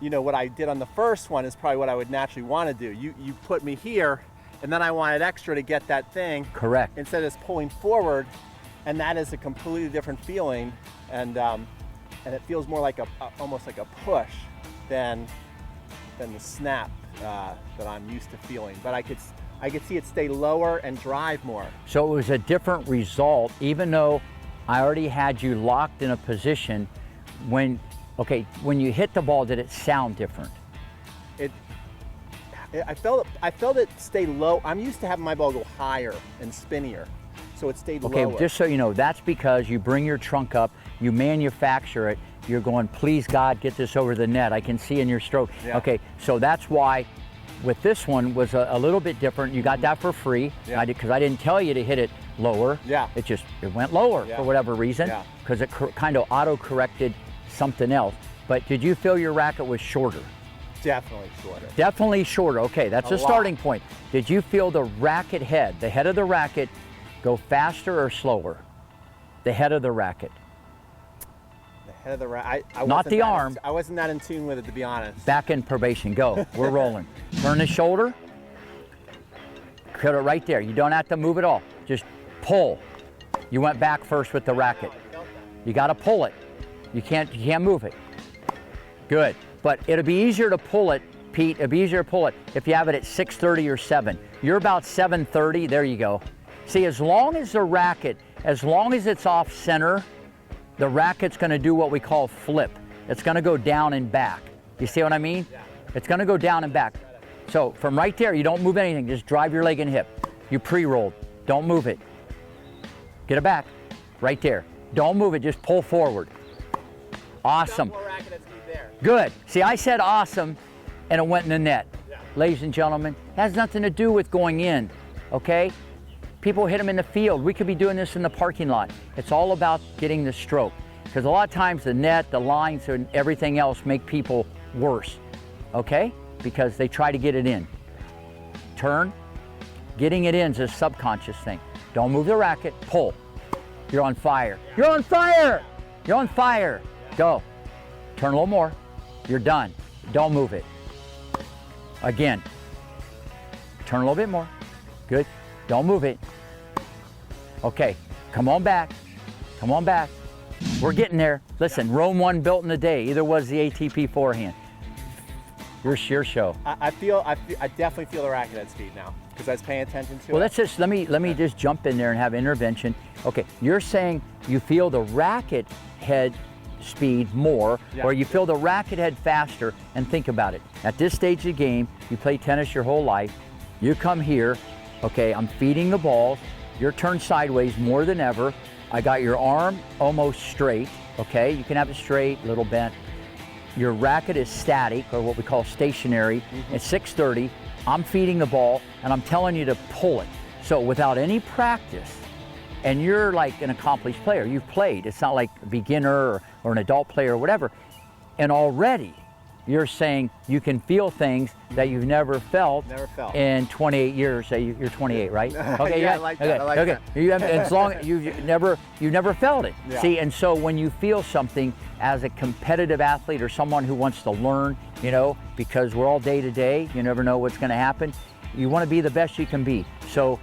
you know, what I did on the first one is probably what I would naturally want to do. You put me here, and then I wanted extra to get that thing. Correct. Instead of just pulling forward, and that is a completely different feeling, and it feels more like almost like a push than the snap that I'm used to feeling. But I could see it stay lower and drive more. So it was a different result, even though I already had you locked in a position. When you hit the ball, did it sound different? I felt it stay low. I'm used to having my ball go higher and spinnier, so it stayed lower. Okay, just so you know, that's because you bring your trunk up, you manufacture it, you're going, please God, get this over the net. I can see in your stroke. Yeah. Okay, so that's why with this one was a little bit different. You got that for free, because I didn't tell you to hit it lower. Yeah. It went lower for whatever reason, because it kind of auto-corrected something else. But did you feel your racket was shorter? Definitely shorter. Definitely shorter. Okay, that's a starting point. Did you feel the racket head, the head of the racket, go faster or slower? The head of the racket. The head of the racket. Not the arm. I wasn't that in tune with it, to be honest. Back in probation. Go. We're rolling. Turn the shoulder. Cut it right there. You don't have to move at all. Just pull. You went back first with the racket. You got to pull it. You can't move it. Good. But it'll be easier to pull it, Pete. It'll be easier to pull it if you have it at 6:30 or 7. You're about 7:30. There you go. See, as long as the racket, as long as it's off center, the racket's going to do what we call flip. It's going to go down and back. You see what I mean? Yeah. It's going to go down and back. So from right there, you don't move anything. Just drive your leg and hip. You pre-rolled. Don't move it. Get it back. Right there. Don't move it. Just pull forward. Awesome. More racket at speed there. Good. See, I said awesome, and it went in the net. Yeah. Ladies and gentlemen, it has nothing to do with going in, okay? People hit them in the field. We could be doing this in the parking lot. It's all about getting the stroke. Because a lot of times the net, the lines, and everything else make people worse, okay? Because they try to get it in. Turn. Getting it in is a subconscious thing. Don't move the racket. Pull. You're on fire. You're on fire! You're on fire. Go. Turn a little more. You're done. Don't move it. Again. Turn a little bit more. Good. Don't move it. Okay. Come on back. Come on back. We're getting there. Listen, Rome 1 built in a day. Either was the ATP Forehand. Your show. I definitely feel the racket at speed now because I was paying attention to it. Well, let me just jump in there and have intervention. Okay, you're saying you feel the racket head speed more, or you feel the racket head faster, and think about it. At this stage of the game, you play tennis your whole life. You come here, okay, I'm feeding the balls. You're turned sideways more than ever. I got your arm almost straight, okay? You can have it straight, a little bent. Your racket is static, or what we call stationary. At 6:30, I'm feeding the ball, and I'm telling you to pull it. So without any practice, and you're like an accomplished player, you've played. It's not like a beginner or an adult player or whatever. And already, you're saying you can feel things that you've never felt in 28 years. You're 28, right? Okay, yeah, I like that. I like that. You have, as long you've never felt it. Yeah. See, and so when you feel something as a competitive athlete or someone who wants to learn, you know, because we're all day to day, you never know what's going to happen. You want to be the best you can be. So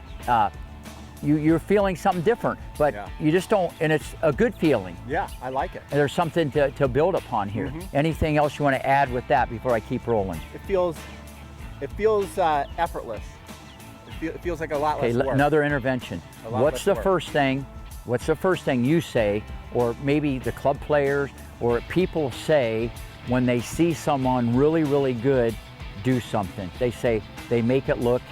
you're feeling something different, but you just don't, and it's a good feeling. Yeah, I like it. And there's something to build upon here. Anything else you want to add with that before I keep rolling? It feels effortless. It feels like a lot less work. Another intervention. What's the first thing you say, or maybe the club players or people say when they see someone really, really good do something? They say, they make it look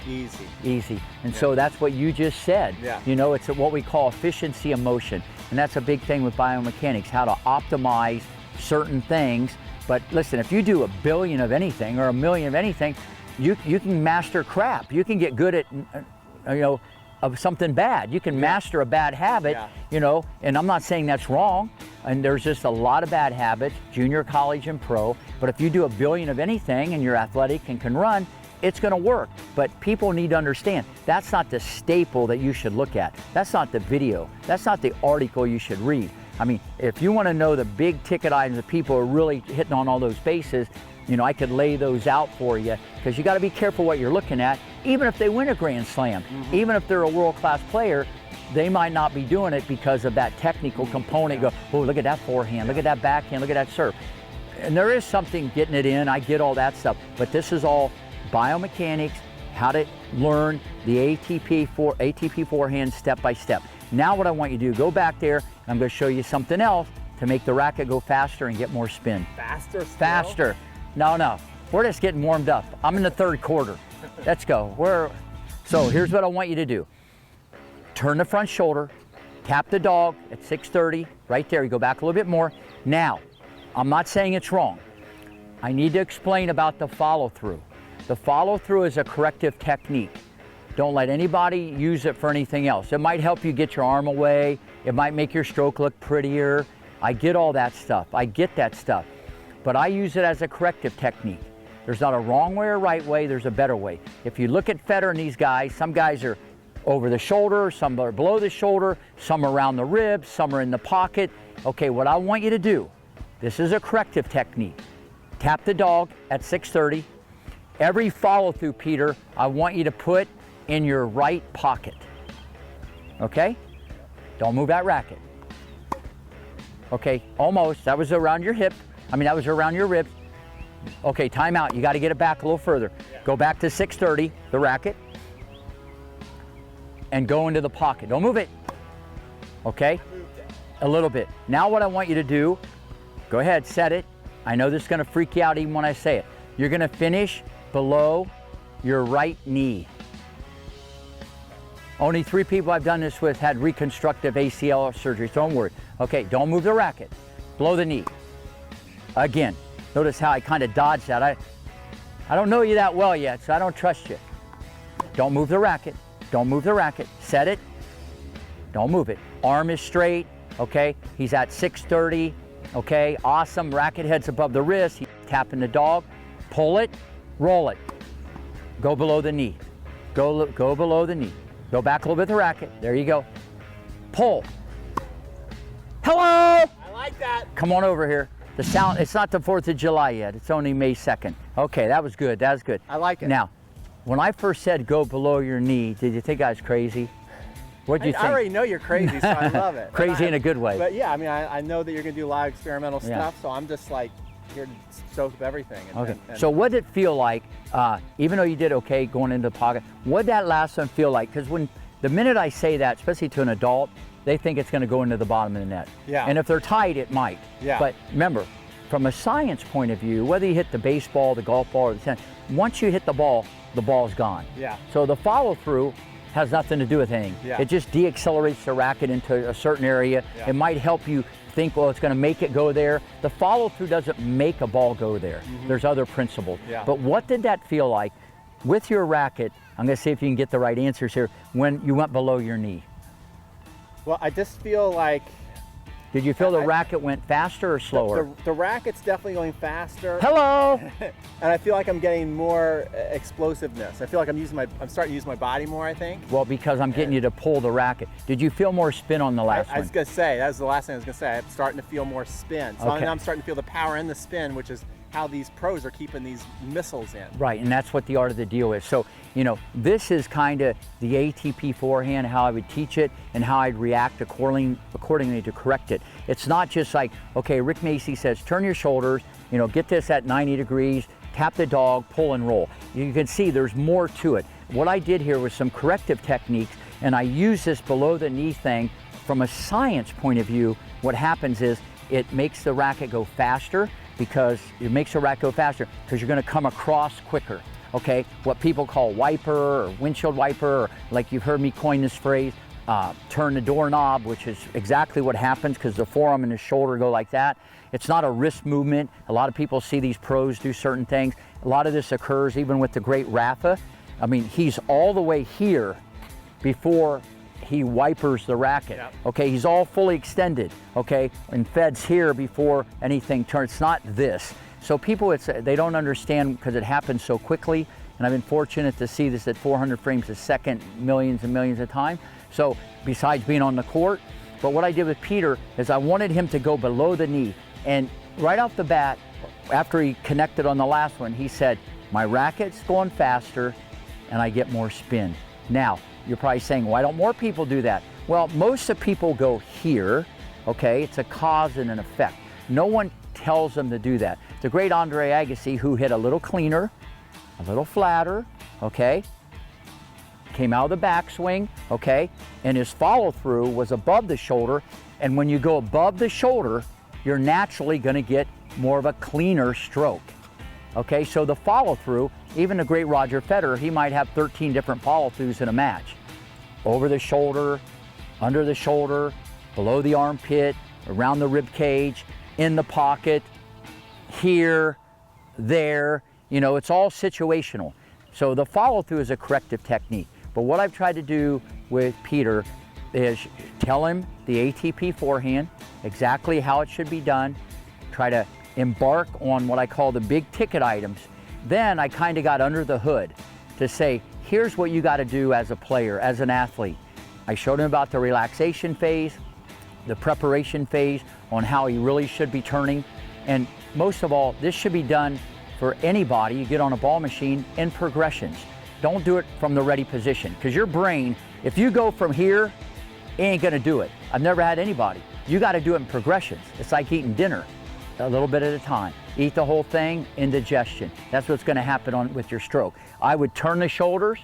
easy. And so that's what you just said. Yeah. You know, it's what we call efficiency of motion. And that's a big thing with biomechanics, how to optimize certain things. But listen, if you do a billion of anything or a million of anything, you can master crap. You can get good at, you know, of something bad. You can master a bad habit, you know, and I'm not saying that's wrong. And there's just a lot of bad habits, junior, college, and pro. But if you do a billion of anything and you're athletic and can run, it's going to work. But people need to understand that's not the staple that you should look at. That's not the video. That's not the article you should read. I mean, if you want to know the big ticket items that people are really hitting on all those bases, you know, I could lay those out for you, because you got to be careful what you're looking at. Even if they win a Grand Slam, even if they're a world-class player, they might not be doing it because of that technical component. Go, oh, look at that forehand, look at that backhand, look at that serve. And there is something getting it in. I get all that stuff, but this is all biomechanics, how to learn the ATP Forehand step by step. Now what I want you to do, go back there, and I'm going to show you something else to make the racket go faster and get more spin. Faster still? Faster. No, we're just getting warmed up. I'm in the third quarter. Let's go. So here's what I want you to do. Turn the front shoulder, tap the dog at 6:30, right there. You go back a little bit more. Now, I'm not saying it's wrong. I need to explain about the follow-through. The follow-through is a corrective technique. Don't let anybody use it for anything else. It might help you get your arm away. It might make your stroke look prettier. I get all that stuff. I get that stuff. But I use it as a corrective technique. There's not a wrong way or right way, there's a better way. If you look at Federer and these guys, some guys are over the shoulder, some are below the shoulder, some are around the ribs, some are in the pocket. Okay, what I want you to do, this is a corrective technique. Tap the dog at 6:30. Every follow through, Peter, I want you to put in your right pocket. Okay? Don't move that racket. Okay, almost, that was around your hip. That was around your ribs. Okay, time out. You got to get it back a little further. Go back to 6:30, the racket, and go into the pocket. Don't move it. Okay? A little bit. Now what I want you to do, go ahead, set it. I know this is going to freak you out even when I say it. You're going to finish below your right knee. Only 3 people I've done this with had reconstructive ACL surgery, so don't worry. Okay, don't move the racket. Below the knee. Again, notice how I kind of dodged that. I don't know you that well yet, so I don't trust you. Don't move the racket. Don't move the racket. Set it. Don't move it. Arm is straight, okay? He's at 6:30, okay? Awesome. Racket head's above the wrist. He's tapping the dog. Pull it, roll it. Go below the knee. Go below the knee. Go back a little bit of the racket. There you go. Pull. Hello! I like that. Come on over here. The sound, it's not the 4th of July yet. It's only May 2nd. Okay, that was good. That was good. I like it. Now, when I first said go below your knee, did you think I was crazy? What did you think? I already know you're crazy, so I love it. Crazy in a good way. But yeah, I know that you're going to do a lot of experimental stuff, so I'm just like here to soak up everything. Okay. So what did it feel like, even though you did okay going into the pocket, what did that last one feel like? Because the minute I say that, especially to an adult, they think it's going to go into the bottom of the net. Yeah. And if they're tight, it might. Yeah. But remember, from a science point of view, whether you hit the baseball, the golf ball, or the tennis, once you hit the ball's gone. Yeah. So the follow through has nothing to do with anything. Yeah. It just deaccelerates the racket into a certain area. Yeah. It might help you think, well, it's going to make it go there. The follow through doesn't make a ball go there. There's other principles. Yeah. But what did that feel like with your racket? I'm going to see if you can get the right answers here. When you went below your knee. Well, I just feel like... Did you feel the racket went faster or slower? The racket's definitely going faster. Hello! And I feel like I'm getting more explosiveness. I feel like I'm starting to use my body more, I think. Well, because I'm getting you to pull the racket. Did you feel more spin on the last one? I was going to say, that was the last thing I was going to say. I'm starting to feel more spin. So Okay. now I'm starting to feel the power and the spin, which is how these pros are keeping these missiles in. Right, and that's what the art of the deal is. So, you know, this is kind of the ATP forehand, how I would teach it and how I'd react accordingly to correct it. It's not just like, okay, Rick Macci says, turn your shoulders, you know, get this at 90 degrees, tap the dog, pull and roll. You can see there's more to it. What I did here was some corrective techniques, and I use this below the knee thing. From a science point of view, what happens is it makes the racket go faster, because you're going to come across quicker, okay? What people call wiper or windshield wiper, or like you've heard me coin this phrase, turn the doorknob, which is exactly what happens because the forearm and the shoulder go like that. It's not a wrist movement. A lot of people see these pros do certain things. A lot of this occurs even with the great Rafa. I mean, he's all the way here before he wipers the racket. Yep. Okay, he's all fully extended, okay, and Fed's here before anything turns. It's not this. So people, they don't understand because it happens so quickly, and I've been fortunate to see this at 400 frames a second, millions and millions of times. So besides being on the court, but what I did with Peter is I wanted him to go below the knee, and right off the bat, after he connected on the last one, he said, my racket's going faster and I get more spin. Now, you're probably saying, why don't more people do that? Well, most of people go here, okay? It's a cause and an effect. No one tells them to do that. The great Andre Agassi, who hit a little cleaner, a little flatter, okay? Came out of the backswing, okay? And his follow through was above the shoulder. And when you go above the shoulder, you're naturally gonna get more of a cleaner stroke. Okay, so the follow through, even the great Roger Federer, he might have 13 different follow throughs in a match. Over the shoulder, under the shoulder, below the armpit, around the rib cage, in the pocket, here, there, you know, it's all situational. So the follow through is a corrective technique. But what I've tried to do with Peter is tell him the ATP forehand, exactly how it should be done, try to embark on what I call the big ticket items. Then I kind of got under the hood to say, here's what you got to do as a player, as an athlete. I showed him about the relaxation phase, the preparation phase on how he really should be turning. And most of all, this should be done for anybody. You get on a ball machine in progressions. Don't do it from the ready position, because your brain, if you go from here, it ain't gonna do it. I've never had anybody. You got to do it in progressions. It's like eating dinner, a little bit at a time. Eat the whole thing, indigestion. That's what's gonna happen with your stroke. I would turn the shoulders,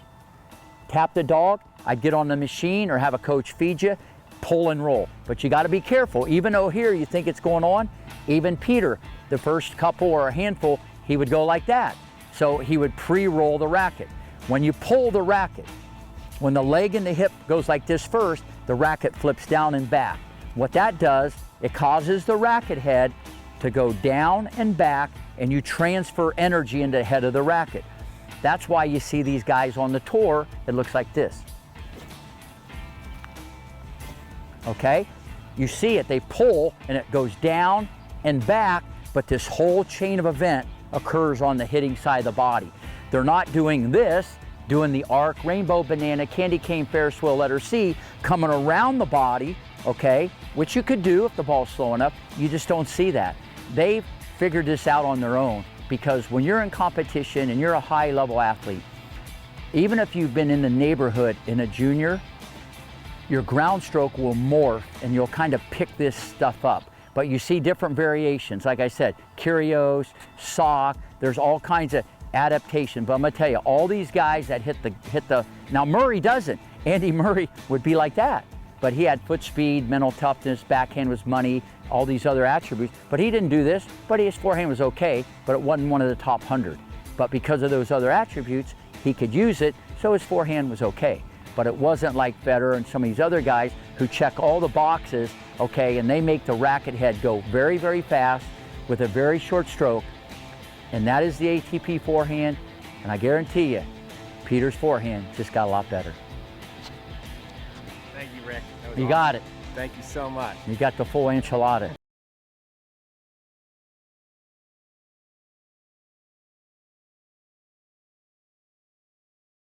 tap the dog, I'd get on the machine or have a coach feed you, pull and roll. But you gotta be careful. Even though here you think it's going on, even Peter, the first couple or a handful, he would go like that. So he would pre-roll the racket. When you pull the racket, when the leg and the hip goes like this first, the racket flips down and back. What that does, it causes the racket head to go down and back, and you transfer energy into the head of the racket. That's why you see these guys on the tour, it looks like this. Okay? You see it, they pull and it goes down and back, but this whole chain of event occurs on the hitting side of the body. They're not doing this, doing the arc, rainbow, banana, candy cane, Ferris wheel, letter C, coming around the body, okay? Which you could do if the ball's slow enough. You just don't see that. They've figured this out on their own, because when you're in competition and you're a high level athlete, even if you've been in the neighborhood in a junior, your ground stroke will morph and you'll kind of pick this stuff up. But you see different variations. Like I said, curios, sock, there's all kinds of adaptation. But I'm gonna tell you, all these guys that hit the, now Murray doesn't. Andy Murray would be like that. But he had foot speed, mental toughness, backhand was money, all these other attributes. But he didn't do this, but his forehand was okay, but it wasn't one of the top 100. But because of those other attributes, he could use it, so his forehand was okay. But it wasn't like Federer and some of these other guys who check all the boxes, okay, and they make the racket head go very, very fast with a very short stroke. And that is the ATP forehand, and I guarantee you, Peter's forehand just got a lot better. Thank you, Rick. You got it. Thank you so much. You got the full enchilada.